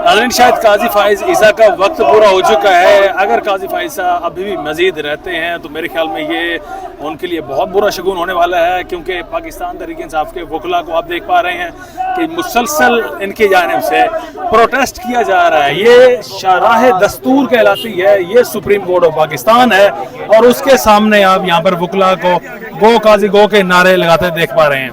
नाज़रीन, शायद काजी फाइज ईसा का वक्त पूरा हो चुका है। अगर काजी फाइज साहब अभी भी मजीद रहते हैं तो मेरे ख्याल में ये उनके लिए बहुत बुरा शगुन होने वाला है, क्योंकि पाकिस्तान तहरीक इंसाफ के वकला को आप देख पा रहे हैं कि मुसलसल इनकी जानिब से प्रोटेस्ट किया जा रहा है। ये शाहराह दस्तूर कहलाती है, ये सुप्रीम कोर्ट ऑफ पाकिस्तान है, और उसके सामने आप यहाँ पर वकला को गो काजी गो के नारे लगाते देख पा रहे हैं।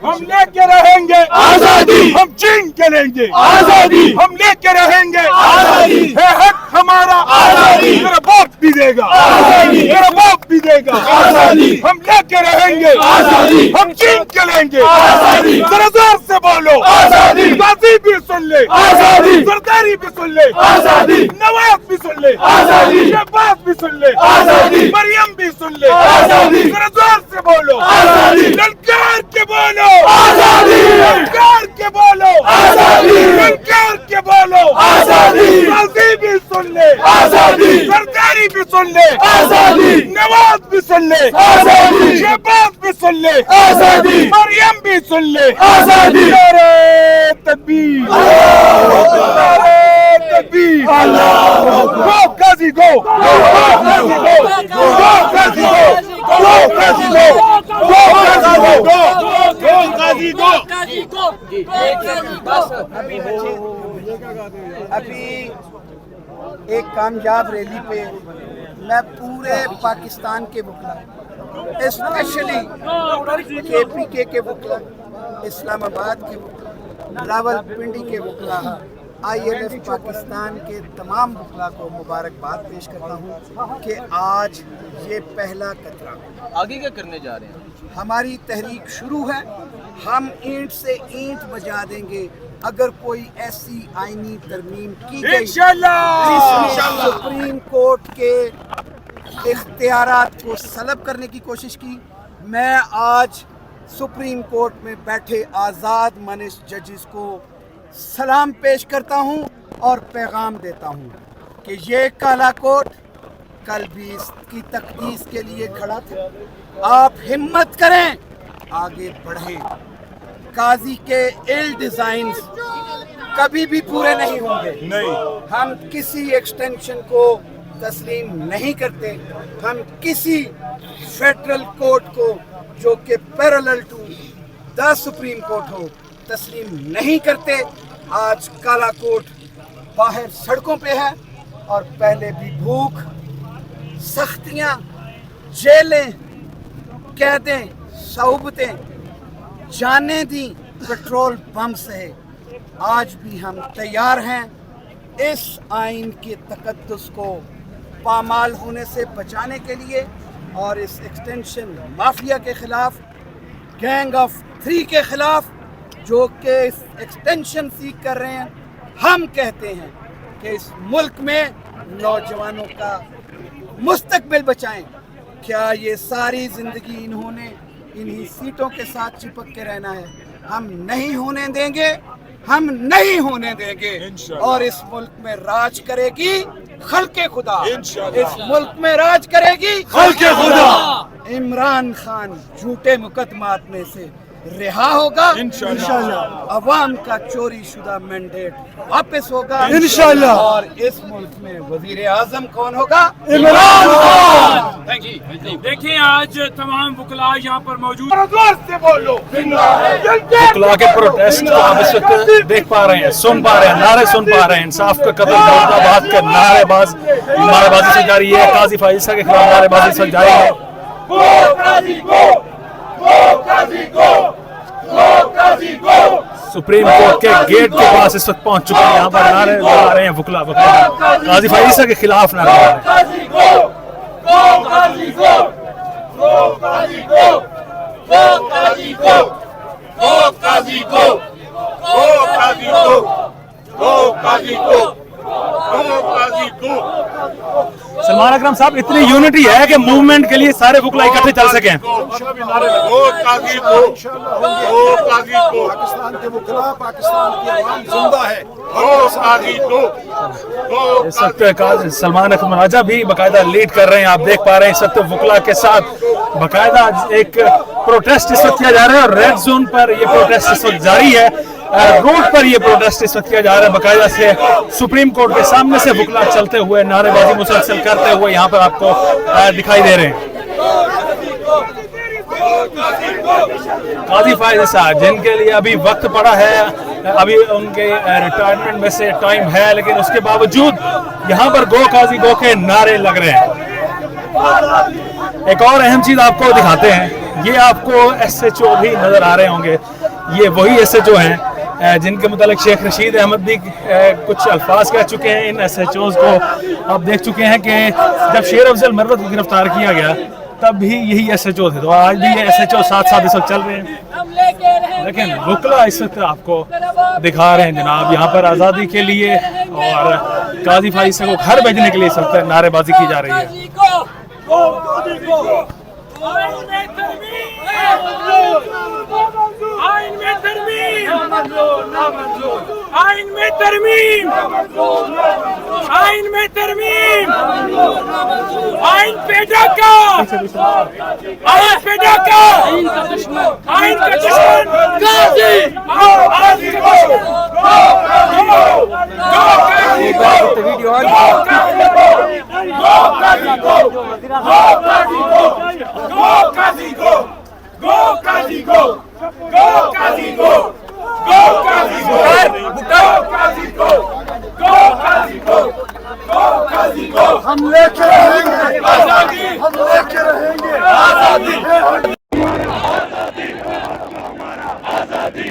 हम लेके रहेंगे आजादी, हम छीन के लेंगे आजादी, हम लेके रहेंगे आजादी, है हक हमारा आजादी, मेरा बाप भी देगा आजादी, मेरा बाप भी देगा आजादी, हम लेके रहेंगे आजादी, हम छीन के लेंगे आजादी, जरा जोर से बोलो आजादी, गाजी भी सुन ले आजादी, सरदारी भी सुन ले आजादी, नवाब भी सुन ले आजादी, शहबाज भी सुन ले आजादी, मरियम भी सुन ले आजादी, जरा जोर से बोलो आजादी, ललकार के बोलो आजादी, ललकार के बोलो आजादी, ललकार के बोलो आजादी, गाजी भी सुन ले आजादी, सरदारी भी सुन ले आजादी, नवाज भी सुन ले आजादी, शहबाज भी सुन ले आजादी, मरियम भी सुन ले आजादी, नारे तकबीर, नारे तकबीर, गो काजी गो, गो काजी गो, गो काजी गो, गो काजी गो, गो काजी गो, गो काजी गो। अभी एक कामयाब रैली पे मैं पूरे पाकिस्तान के वकला, स्पेशली KPK के वकला, इस्लामाबाद के वकला, रावलपिंडी के वकला, ILF पाकिस्तान के तमाम वकला को मुबारकबाद पेश करता हूँ कि आज ये पहला कतरा। आगे क्या करने जा रहे हैं? हमारी तहरीक शुरू है, हम ईंट से ईंट बजा देंगे अगर कोई ऐसी आईनी तरमीम की गई जिसने सुप्रीम कोर्ट के इख्तियारात को सलब करने की कोशिश की। मैं आज सुप्रीम कोर्ट में बैठे आज़ाद मानस जजेस को सलाम पेश करता हूं और पैगाम देता हूं कि ये काला कोर्ट कल भी इसकी तकदीस के लिए खड़ा था। आप हिम्मत करें, आगे बढ़ें। काजी के इल डिजाइन्स कभी भी पूरे नहीं होंगे। हम किसी एक्सटेंशन को तस्लीम नहीं करते, हम किसी फेडरल कोर्ट को जो कि parallel to the supreme court हो तस्लीम नहीं करते। आज काला कोर्ट बाहर सड़कों पे है और पहले भी भूख, सख्तियां, जेलें, कैदें, सौबतें, जाने दी, पेट्रोल बम से। आज भी हम तैयार हैं इस आइन के तकद्दुस को पामाल होने से बचाने के लिए और इस एक्सटेंशन माफिया के खिलाफ, गैंग ऑफ 3 के खिलाफ जो कि इस एक्सटेंशन सीख कर रहे हैं। हम कहते हैं कि इस मुल्क में नौजवानों का मुस्तकबिल बचाएं। क्या ये सारी जिंदगी इन्होंने इन्हीं सीटों के साथ चिपक के रहना है? हम नहीं होने देंगे, हम नहीं होने देंगे। और इस मुल्क में राज करेगी खल्के खुदा, इस मुल्क में राज करेगी खल्के खुदा। इमरान खान झूठे मुकदमात में से रिहा होगा इंशाल्लाह। अवाम का चोरी शुदा मैंडेट वापस होगा इंशाल्लाह। और इस मुल्क में वजीर आजम कौन होगा? इमरान खान। देखिए आज तमाम वकला यहाँ पर मौजूद। वकला के प्रोटेस्ट को आप इस वक्त देख पा रहे हैं, सुन पा रहे हैं, नारे सुन पा रहे हैं। इंसाफ का कदम मुर्दाबाद का नारेबाजी से जारी है। काजी फाइज के खिलाफ नारेबाजी से जारी है। सुप्रीम कोर्ट के गेट के पास इस वक्त पहुंच चुके हैं। यहाँ पर नारे लगा रहे हैं वकला काजी फाइज के खिलाफ नारे लगा सलमान अकरम साहब, इतनी यूनिटी है कि मूवमेंट के लिए सारे वकला इकट्ठे चल सके। पाकिस्तान के वकला, पाकिस्तान की आवाम जिंदा है। इस वक्त सलमान अकरम राजा भी बाकायदा लीड कर रहे हैं। आप देख पा रहे हैं इस वक्त वकला के साथ बाकायदा एक प्रोटेस्ट इस वक्त किया जा रहा है और रेड जोन पर ये प्रोटेस्ट इस वक्त जारी है। रोड पर ये प्रोटेस्ट इस वक्त किया जा रहा है। बाकायदा से सुप्रीम कोर्ट के सामने से वकला चलते हुए नारेबाजी मुसलसल करते हुए यहाँ पर आपको दिखाई दे रहे हैं। काजी फाइज साहब जिनके लिए अभी वक्त पड़ा है, अभी उनके रिटायरमेंट में से टाइम है, लेकिन उसके बावजूद यहाँ पर गो काजी गो के नारे लग रहे हैं। एक और अहम चीज आपको दिखाते हैं, ये आपको SHO भी नजर आ रहे होंगे। ये वही SHO हैं जिनके मुतालिक शेख रशीद अहमद भी कुछ अल्फाज कह चुके हैं। इन SHOs को आप देख चुके हैं कि जब शेर अफजल मरवत को गिरफ्तार किया गया तब भी यही SHO थे, तो आज भी ये SHO साथ साथ इस वक्त चल रहे हैं। लेकिन वकला इस वक्त आपको दिखा रहे हैं जनाब यहाँ पर आज़ादी के लिए और काजी फाइज को घर भेजने के लिए इस वक्त नारेबाजी की जा रही है। आइन में तरमीम, आइन में तरमीम, आइन में तरमीम, आइन पे डाका, आइन पे डाका, आइन का दुश्मन काजी, काजी को, हम लेके रहेंगे आजादी, हम लेके रहेंगे आजादी, आजादी, आजादी,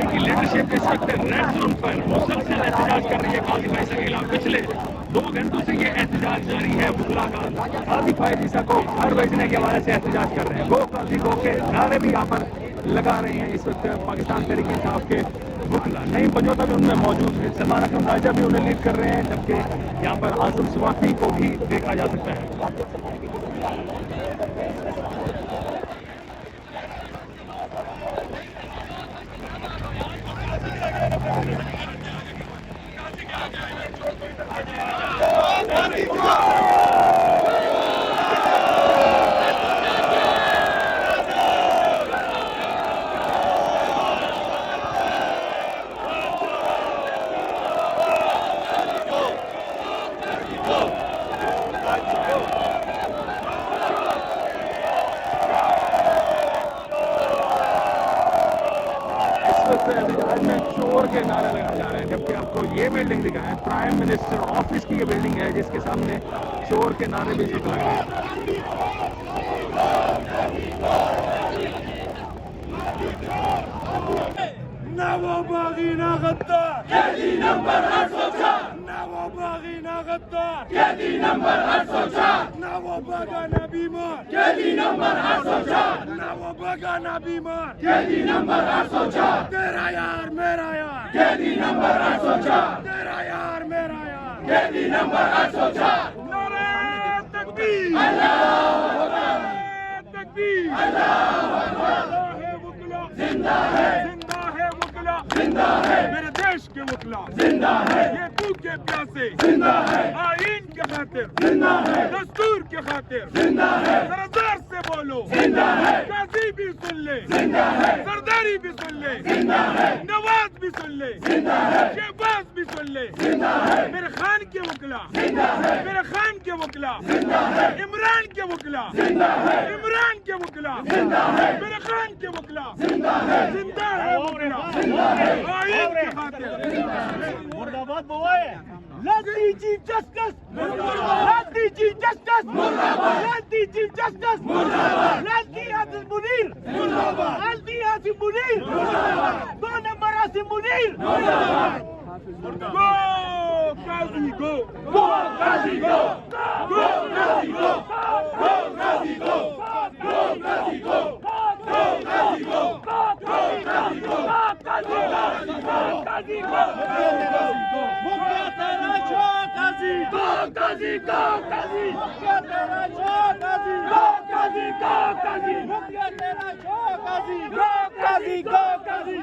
की लीडरशिप इस वक्त रेड जोन पर मुसलसल एहतजाज कर रही है काजी फाइज के खिलाफ। पिछले 2 घंटों से ये एहतजाज जारी है। वकला का काजी फाइज को घर भेजने के हवाले से एहतजाज कर रहे हैं। गो काजी गो के नारे भी यहाँ पर लगा रहे हैं इस वक्त पाकिस्तान तहरीक इंसाफ के वकला। नईम पंजोता भी उनमें मौजूद है, सलमान अकरम राजा भी उन्हें लीड कर रहे हैं, जबकि यहाँ पर आजम सवाफी को भी देखा जा सकता है। शोर के नारे लगाए जा रहे हैं, जबकि आपको ये बिल्डिंग दिखाएं, प्राइम मिनिस्टर ऑफिस की ये बिल्डिंग है जिसके सामने शोर के नारे भी लग रहे हैं। ना वो बागी ना गद्दार, कैदी नंबर 804, ना वो बागी ना गद्दार, कैदी नंबर 804, ना वो बागा ना बीमार, कैदी नंबर 804, ना वो बागा ना बीमार, कैदी नंबर 804, तेरा यार मेरा यार, कैदी नंबर 804, तेरा यार मेरा यार, कैदी नंबर 804। नारे तकबीर, अल्लाहू अकबर, तकबीर, अल्लाहू अकबर, जिंदा है जिंदा है वकला, जिंदा है मेरे देश के वकला, जिंदा है ये भूखे प्यासे, जिंदा है आईन के खातिर, जिंदा है दस्तूर के खातिर, जिंदा है सरदार से बोलो, जिंदा है काजी भी सुन ले, जिंदा है सरदारी भी सुन ले, जिंदा है नवाज भी सुन ले, जिंदा है शहबाज भी सुन ले, जिंदा है मेरे खान के वकला, जिंदा है मेरे खान के वकला, जिंदा है इमरान के वकला, जिंदा है इमरान के वकला, जिंदा है मेरे खान के वकला, जिंदा है वकला, जिंदा है आईन के खातिर, मुर्दाबाद बोए। Let the Chief Justice, let the Chief Justice, let the Chief Justice, let the Asim Munir, let the Asim Munir, 2 number Asim Munir, go Qazi go, go Qazi go, go Qazi go, go Qazi go, go Qazi go, go Qazi go, go Qazi go, Qazi go, Qazi go, Go Qazi, go Qazi, go Qazi, go Qazi, go Qazi, go Qazi.